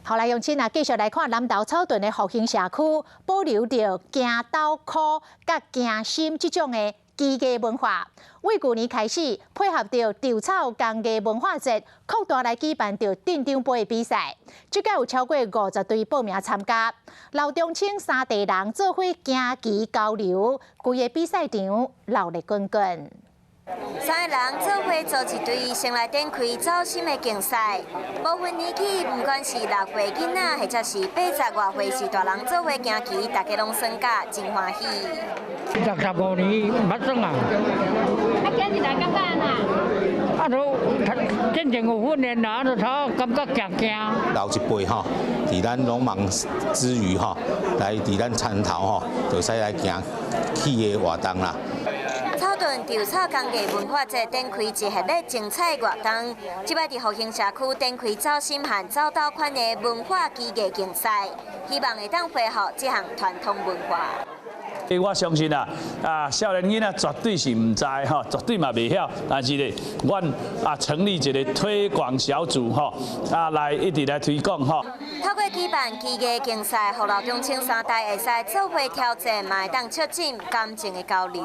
后来乡亲啊，继续来看南投草屯的复兴社区，保留着行斗裤、甲行心这种的技艺文化。为旧年开始，配合着稻草工艺文化节，扩大来举办着镇长杯的比赛。这届有超过50队报名参加，老中青三地人做伙行棋交流，规个比赛场闹热滚滚。 三个人做伙组一队，先来展开走心的竞赛。无分年纪，不管是6岁囡仔，或者是80外岁是大人做伙行棋，大家拢参加，真欢喜。65年捌算啊！今日来感觉哪？都真正有训练啦，都感觉惊。老一辈吼，伫咱农忙之余吼，来伫咱田头吼，就使来行起个活动啦。 草屯稻草工艺文化节展开一系列精彩活动，即摆伫复兴社区展开走心和走斗款的文化技艺竞赛，希望会当恢复这项传统文化。我相信少年囡仔绝对是唔知吼，绝对嘛袂晓，但是咧，阮成立一个推广小组吼，来一直来推广吼。透过举办技艺竞赛，互老中青三代会使做伙挑战，嘛会当促进感情的交流。